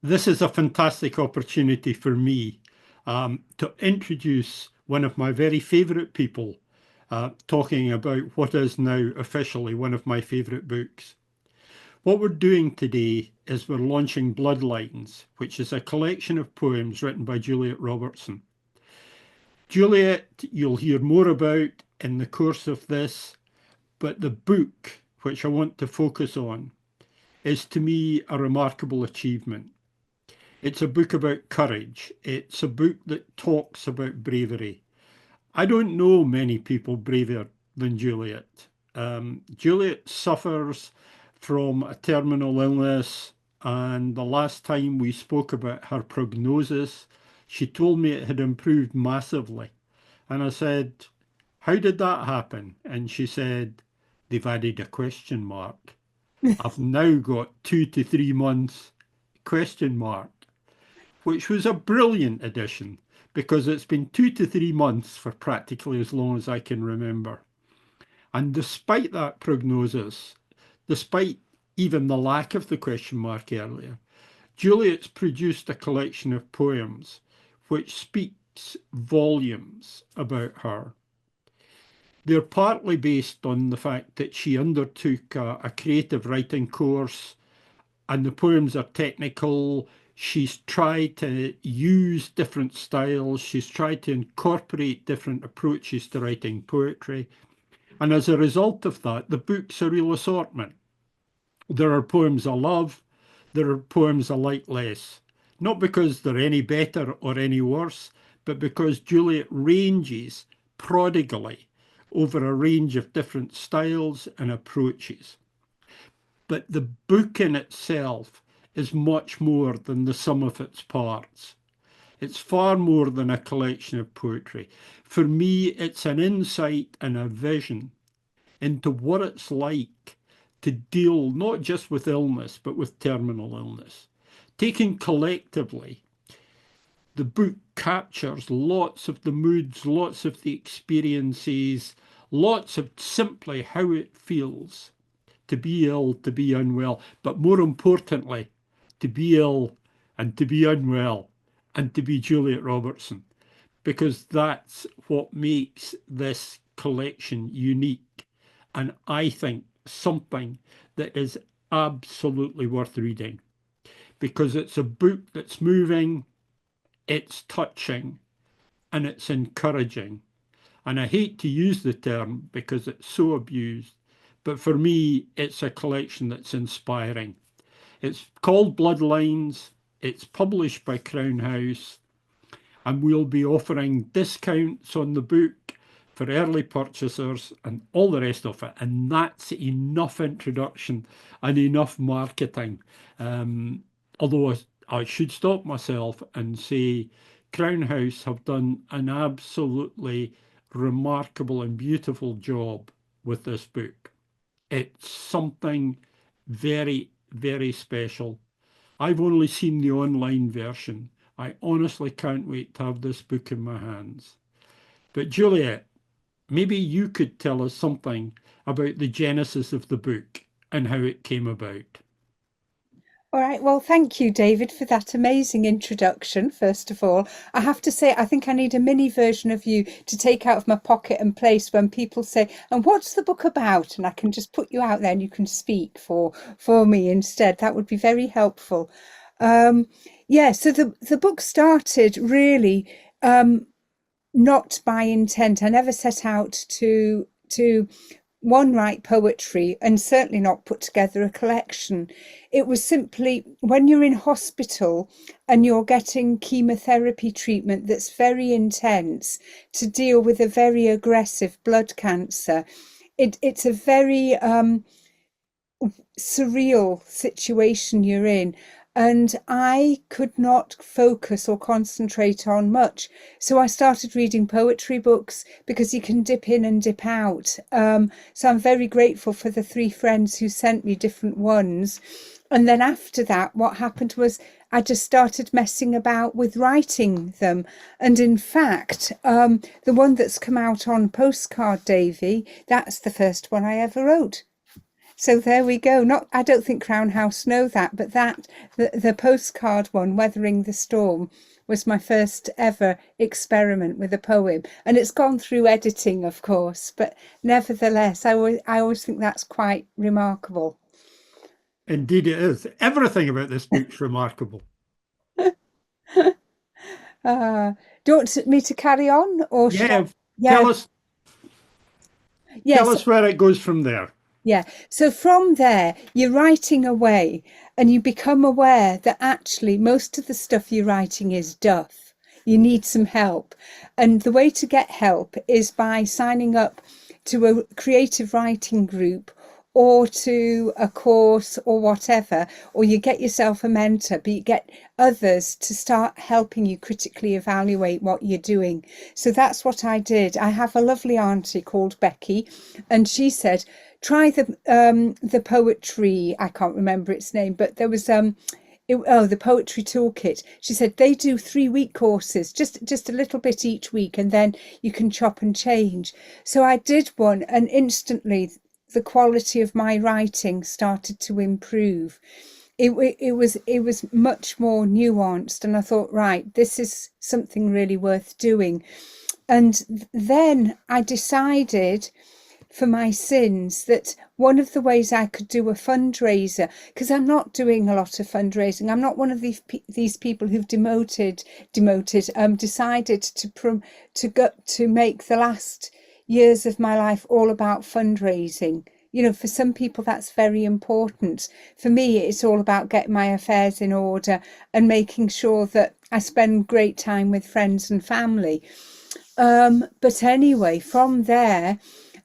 This is a fantastic opportunity for me to introduce one of my very favourite people talking about what is now officially one of my favourite books. What we're doing today is we're launching Bloodlines, which is a collection of poems written by Juliet Robertson. Juliet, you'll hear more about in the course of this, but the book, which I want to focus on, is to me a remarkable achievement. It's a book about courage. It's a book that talks about bravery. I don't know many people braver than Juliet. Juliet suffers from a terminal illness, and the last time we spoke about her prognosis, she told me it had improved massively. And I said, "How did that happen?" And she said, "They've added a question mark. I've now got 2 to 3 months question mark," which was a brilliant addition because it's been 2 to 3 months for practically as long as I can remember. And despite that prognosis, despite even the lack of the question mark earlier, Juliet's produced a collection of poems which speaks volumes about her. They're partly based on the fact that she undertook a creative writing course, and the poems are technical. She's tried to use different styles. She's tried to incorporate different approaches to writing poetry. And as a result of that, the book's a real assortment. There are poems I love. There are poems I like less. Not because they're any better or any worse, but because Juliet ranges prodigally over a range of different styles and approaches. But the book in itself is much more than the sum of its parts. It's far more than a collection of poetry. For me, it's an insight and a vision into what it's like to deal not just with illness, but with terminal illness. Taken collectively, the book captures lots of the moods, lots of the experiences, lots of simply how it feels to be ill, to be unwell, but more importantly, to be ill and to be unwell and to be Juliet Robertson, because that's what makes this collection unique, and I think something that is absolutely worth reading, because it's a book that's moving, it's touching, and it's encouraging. And I hate to use the term because it's so abused, but for me, it's a collection that's inspiring. It's called Bloodlines. It's published by Crown House, and we'll be offering discounts on the book for early purchasers and all the rest of it. And that's enough introduction and enough marketing. Although I should stop myself and say Crown House have done an absolutely remarkable and beautiful job with this book. It's something very, very special. I've only seen the online version. I honestly can't wait to have this book in my hands. But Juliet, maybe you could tell us something about the genesis of the book and how it came about. All right. Well, thank you, David, for that amazing introduction. First of all, I have to say, I think I need a mini version of you to take out of my pocket and place when people say, "And what's the book about?" And I can just put you out there and you can speak for me instead. That would be very helpful. Yeah. So the book started really not by intent. I never set out to write poetry, and certainly not put together a collection. It was simply when you're in hospital and you're getting chemotherapy treatment that's very intense to deal with a very aggressive blood cancer. It's a very surreal situation you're in. And I could not focus or concentrate on much. So I started reading poetry books because you can dip in and dip out. So I'm very grateful for the 3 friends who sent me different ones. And then after that, what happened was I just started messing about with writing them. And in fact, the one that's come out on postcard, Davy, that's the first one I ever wrote. So there we go. Not, I don't think Crown House know that, but that the postcard one, Weathering the Storm, was my first ever experiment with a poem, and it's gone through editing, of course, but nevertheless, I always think that's quite remarkable. Indeed, it is. Everything about this book's remarkable. Uh, do you want me to carry on, or should I? Yeah, Yeah, tell us, tell yes. us where it goes from there. Yeah. So from there, you're writing away and you become aware that actually most of the stuff you're writing is duff. You need some help. And the way to get help is by signing up to a creative writing group or to a course or whatever, or you get yourself a mentor, but you get others to start helping you critically evaluate what you're doing. So that's what I did. I have a lovely auntie called Becky, and she said, try the poetry, I can't remember its name, but there was the poetry toolkit. She said they do 3-week courses, just a little bit each week, and then you can chop and change. So I did one, and instantly the quality of my writing started to improve. It was much more nuanced, and I thought, right, this is something really worth doing. And then I decided for my sins that one of the ways I could do a fundraiser, because I'm not doing a lot of fundraising, I'm not one of these people who've decided to make the last years of my life all about fundraising. You know, for some people that's very important. For me, it's all about getting my affairs in order and making sure that I spend great time with friends and family. But anyway, from there,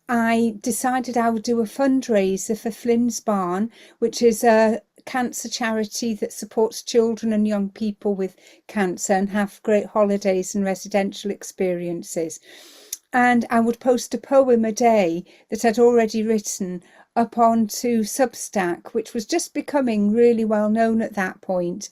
I decided I would do a fundraiser for Flynn's Barn, which is a cancer charity that supports children and young people with cancer and have great holidays and residential experiences. And I would post a poem a day that I'd already written up onto Substack, which was just becoming really well known at that point.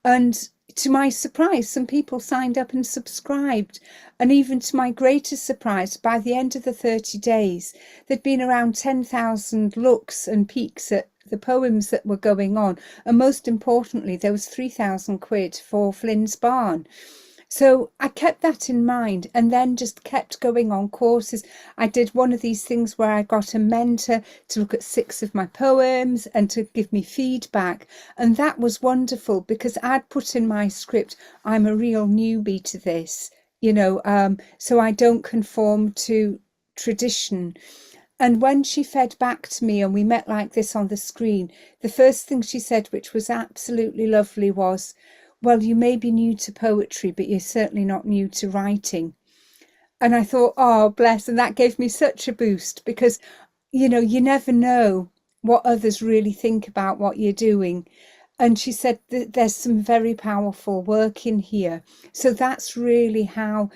And to my surprise, some people signed up and subscribed. And even to my greatest surprise, by the end of the 30 days, there'd been around 10,000 looks and peeks at the poems that were going on. And most importantly, there was 3,000 quid for Flynn's Barn. So I kept that in mind and then just kept going on courses. I did one of these things where I got a mentor to look at 6 of my poems and to give me feedback. And that was wonderful because I'd put in my script, I'm a real newbie to this, so I don't conform to tradition. And when she fed back to me and we met like this on the screen, the first thing she said, which was absolutely lovely, was, well, you may be new to poetry, but you're certainly not new to writing. And I thought, oh, bless. And that gave me such a boost because, you never know what others really think about what you're doing. And she said that there's some very powerful work in here. So that's really how,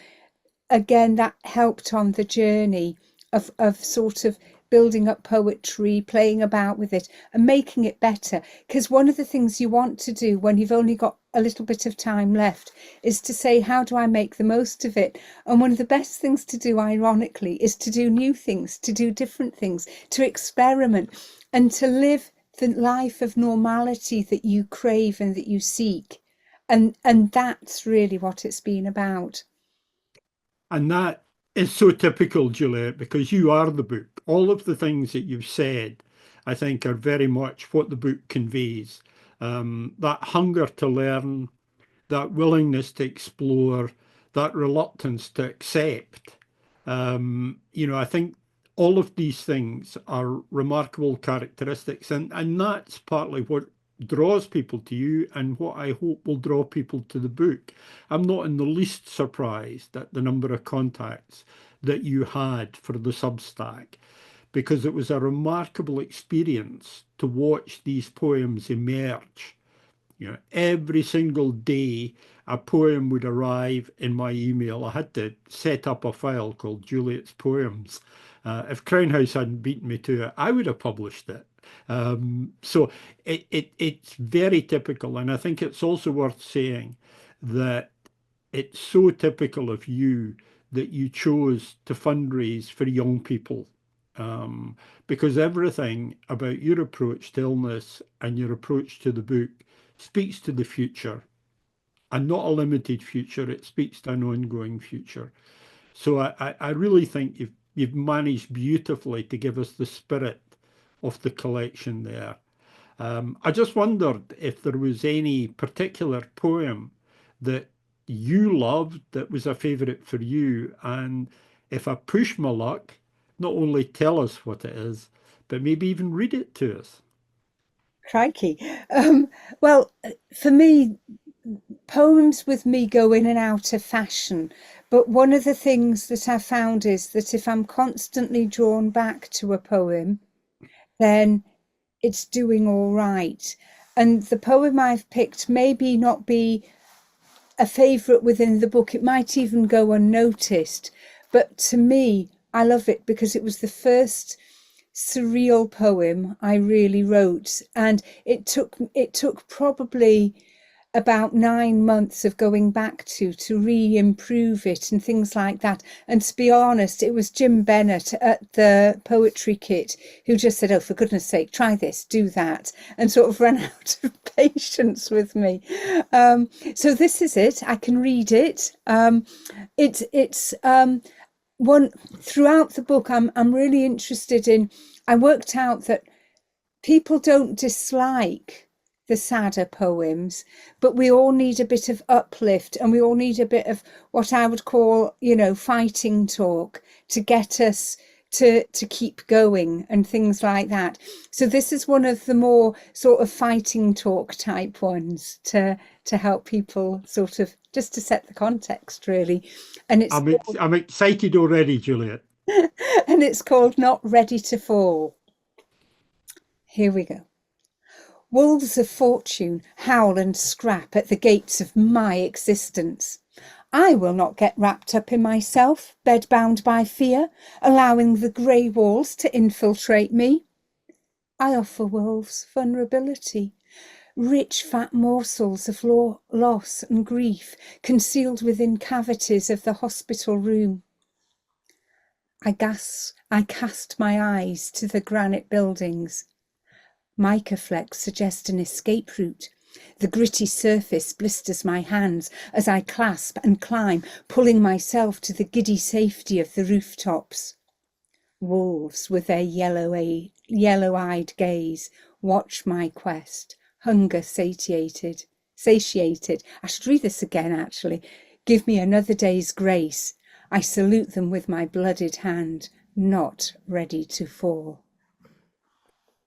again, that helped on the journey of sort of building up poetry, playing about with it and making it better. Because one of the things you want to do when you've only got a little bit of time left is to say, how do I make the most of it? And one of the best things to do, ironically, is to do new things, to do different things, to experiment and to live the life of normality that you crave and that you seek. And that's really what it's been about. And that is so typical, Juliet, because you are the book. All of the things that you've said, I think, are very much what the book conveys. That hunger to learn, that willingness to explore, that reluctance to accept. I think all of these things are remarkable characteristics, and that's partly what draws people to you and what I hope will draw people to the book. I'm not in the least surprised at the number of contacts that you had for the Substack because it was a remarkable experience to watch these poems emerge. Every single day a poem would arrive in my email. I had to set up a file called Juliet's Poems. If Crown House hadn't beaten me to it, I would have published it. So it's very typical. And I think it's also worth saying that it's so typical of you that you chose to fundraise for young people because everything about your approach to illness and your approach to the book speaks to the future, and not a limited future. It speaks to an ongoing future. So I really think you've managed beautifully to give us the spirit of the collection there. I just wondered if there was any particular poem that you loved that was a favourite for you, and if I push my luck, not only tell us what it is, but maybe even read it to us. Crikey. Well, for me, poems with me go in and out of fashion. But one of the things that I found is that if I'm constantly drawn back to a poem, then it's doing all right. And the poem I've picked maybe not be a favourite within the book. It might even go unnoticed. But to me, I love it because it was the first surreal poem I really wrote. And it took probably about 9 months of going back to re-improve it and things like that. And to be honest, it was Jim Bennett at the Poetry Kit who just said, oh, for goodness sake, try this, do that, and sort of ran out of patience with me. So this is it. I can read it. It's one throughout the book. I'm really interested in. I worked out that people don't dislike the sadder poems, but we all need a bit of uplift, and we all need a bit of what I would call, fighting talk to get us to keep going and things like that. So this is one of the more sort of fighting talk type ones to help people sort of just to set the context, really. And I'm excited already, Juliet. and it's called Not Ready to Fall. Here we go. Wolves of fortune howl and scrap at the gates of my existence. I will not get wrapped up in myself, bedbound by fear, allowing the grey walls to infiltrate me. I offer wolves vulnerability, rich fat morsels of loss and grief concealed within cavities of the hospital room. I cast my eyes to the granite buildings. Mica flecks suggest an escape route. The gritty surface blisters my hands as I clasp and climb, pulling myself to the giddy safety of the rooftops. Wolves with their yellow-eyed gaze watch my quest, hunger satiated. I should read this again, actually. Give me another day's grace. I salute them with my blooded hand, not ready to fall.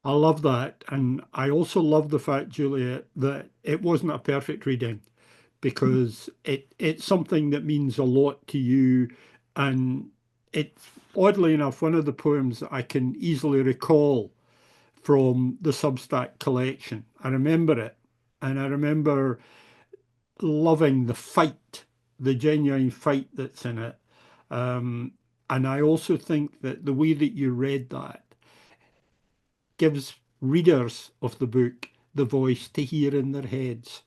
I love that. And I also love the fact, Juliet, that it wasn't a perfect reading, because it's something that means a lot to you. And it's oddly enough one of the poems that I can easily recall from the Substack collection. I remember it. And I remember loving the fight, the genuine fight that's in it. And I also think that the way that you read that gives readers of the book the voice to hear in their heads.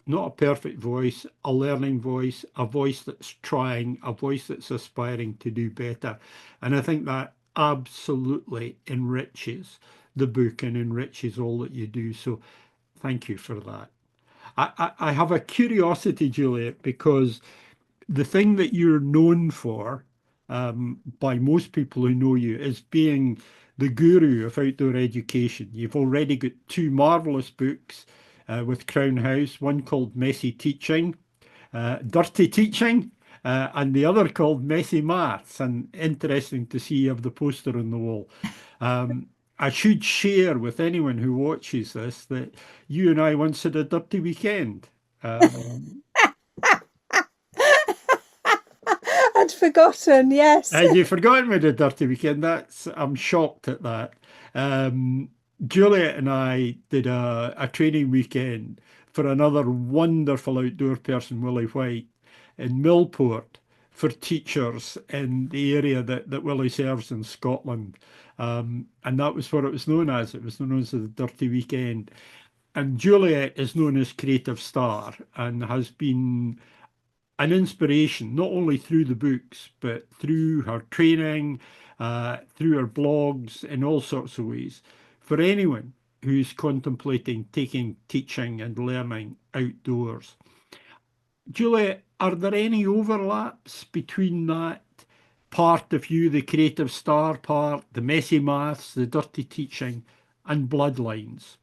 Not a perfect voice, a learning voice, a voice that's trying, a voice that's aspiring to do better. And I think that absolutely enriches the book and enriches all that you do. So thank you for that. I have a curiosity, Juliet, because the thing that you're known for, by most people who know you, is being the guru of outdoor education. You've already got two marvelous books with Crown House, one called Messy Teaching, Dirty Teaching, and the other called Messy Maths. And interesting to see you have the poster on the wall. I should share with anyone who watches this that you and I once had a dirty weekend. I'd forgotten, yes. You've forgotten me the dirty weekend. I'm shocked at that. Juliet and I did a training weekend for another wonderful outdoor person, Willie White, in Millport for teachers in the area that Willie serves in Scotland. And that was what it was known as. It was known as the Dirty Weekend. And Juliet is known as Creative Star and has been an inspiration, not only through the books, but through her training through her blogs, in all sorts of ways. For anyone who's contemplating taking teaching and learning outdoors. Juliet, are there any overlaps between that part of you, the creative star part, the messy maths, the dirty teaching, and bloodlines?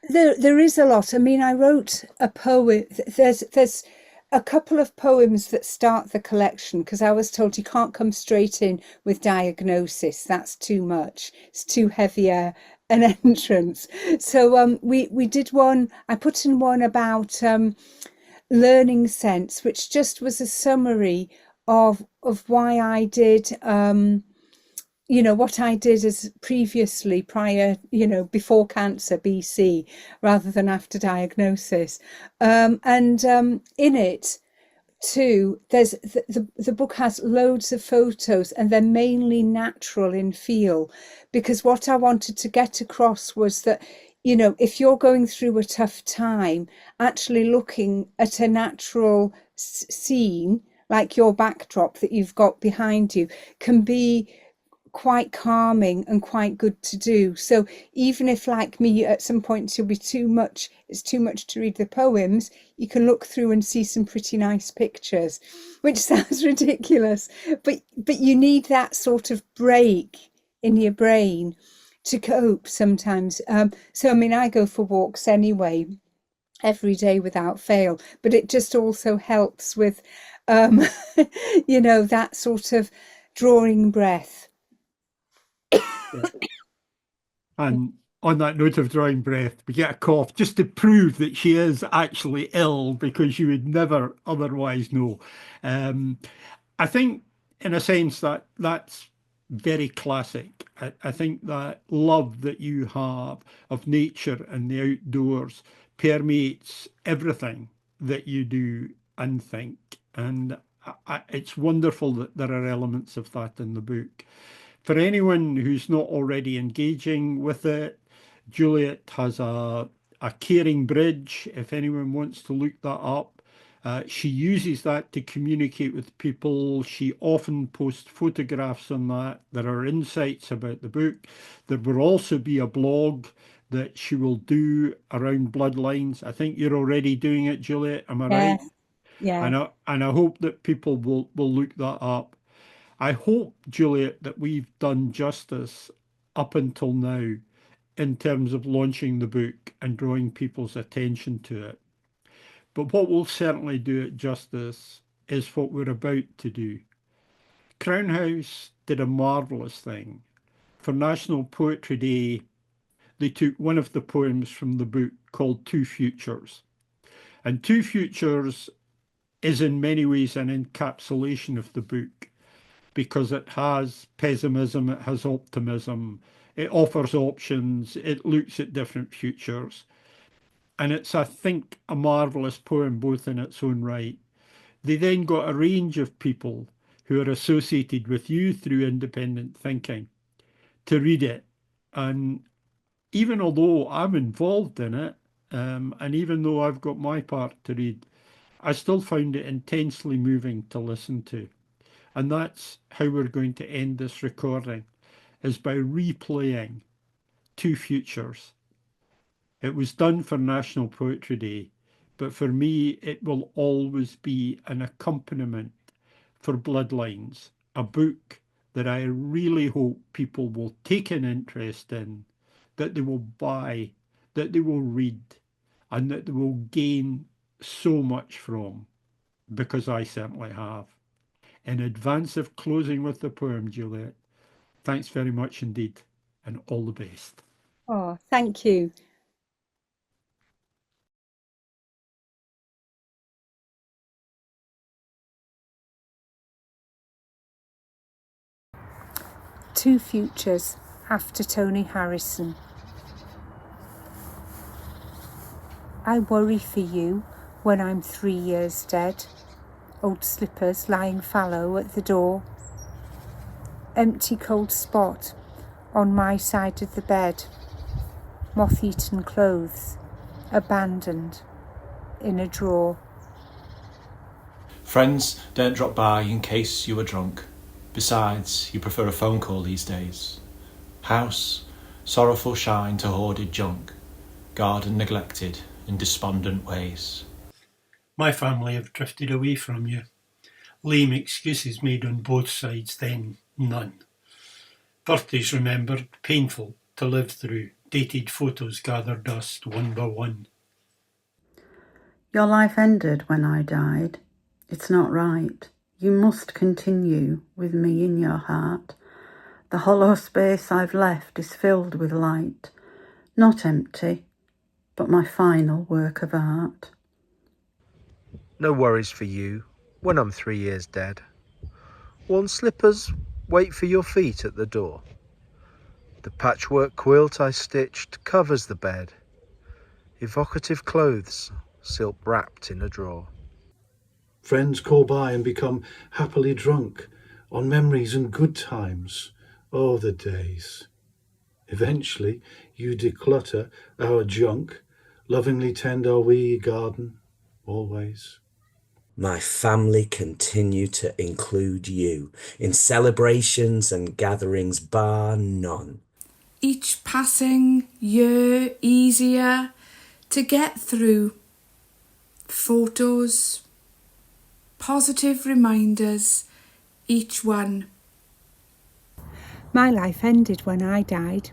There is a lot. I mean, I wrote a poem. There's a couple of poems that start the collection because I was told you can't come straight in with diagnosis. That's too much. It's too heavy an entrance. So we did one. I put in one about learning sense, which just was a summary of why I did what I did as previously prior, before cancer, BC, rather than after diagnosis. And in it too, there's the book has loads of photos and they're mainly natural in feel, because what I wanted to get across was that, if you're going through a tough time, actually looking at a natural scene like your backdrop that you've got behind you can be quite calming and quite good to do. So even if, like me, at some points it's too much to read the poems, you can look through and see some pretty nice pictures, which sounds ridiculous, but you need that sort of break in your brain to cope sometimes. So I mean, I go for walks anyway every day without fail, but it just also helps with that sort of drawing breath. Yeah. And on that note of drawing breath, we get a cough just to prove that she is actually ill, because you would never otherwise know. Um, I think, in a sense, that's very classic. I think that love that you have of nature and the outdoors permeates everything that you do and think. And it's wonderful that there are elements of that in the book. For anyone who's not already engaging with it, Juliet has a caring bridge, if anyone wants to look that up. She uses that to communicate with people. She often posts photographs on that. There are insights about the book. There will also be a blog that she will do around bloodlines. I think you're already doing it, Juliet. Am I right? Yes, yeah. And I hope that people will look that up. I hope, Juliet, that we've done justice up until now in terms of launching the book and drawing people's attention to it. But what will certainly do it justice is what we're about to do. Crown House did a marvellous thing. For National Poetry Day, they took one of the poems from the book called Two Futures. And Two Futures is in many ways an encapsulation of the book, because it has pessimism, it has optimism, it offers options, it looks at different futures. And it's, I think, a marvellous poem, both in its own right. They then got a range of people who are associated with you through independent thinking to read it. And even although I'm involved in it, and even though I've got my part to read, I still found it intensely moving to listen to. And that's how we're going to end this recording, is by replaying Two Futures. It was done for National Poetry Day, but for me, it will always be an accompaniment for Bloodlines, a book that I really hope people will take an interest in, that they will buy, that they will read, and that they will gain so much from, because I certainly have. In advance of closing with the poem, Juliet, thanks very much indeed, and all the best. Oh, thank you. Two Futures, after Tony Harrison. I worry for you when I'm 3 years dead. Old slippers lying fallow at the door. Empty cold spot on my side of the bed. Moth-eaten clothes, abandoned in a drawer. Friends, don't drop by in case you were drunk. Besides, you prefer a phone call these days. House, sorrowful shine to hoarded junk, garden neglected in despondent ways. My family have drifted away from you. Lame excuses made on both sides, then none. Birthdays remembered, painful to live through. Dated photos gather dust one by one. Your life ended when I died. It's not right. You must continue with me in your heart. The hollow space I've left is filled with light, not empty, but my final work of art. No worries for you when I'm 3 years dead. Worn slippers wait for your feet at the door. The patchwork quilt I stitched covers the bed. Evocative clothes, silk wrapped in a drawer. Friends call by and become happily drunk on memories and good times. Oh, the days. Eventually, you declutter our junk, lovingly tend our wee garden, always. My family continue to include you in celebrations and gatherings bar none. Each passing year easier to get through. Photos, positive reminders, each one. My life ended when I died.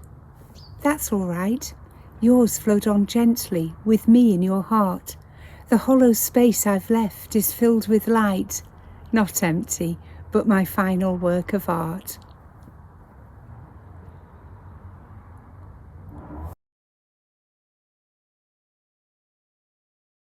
That's all right. Yours flowed on gently with me in your heart. The hollow space I've left is filled with light, not empty, but my final work of art.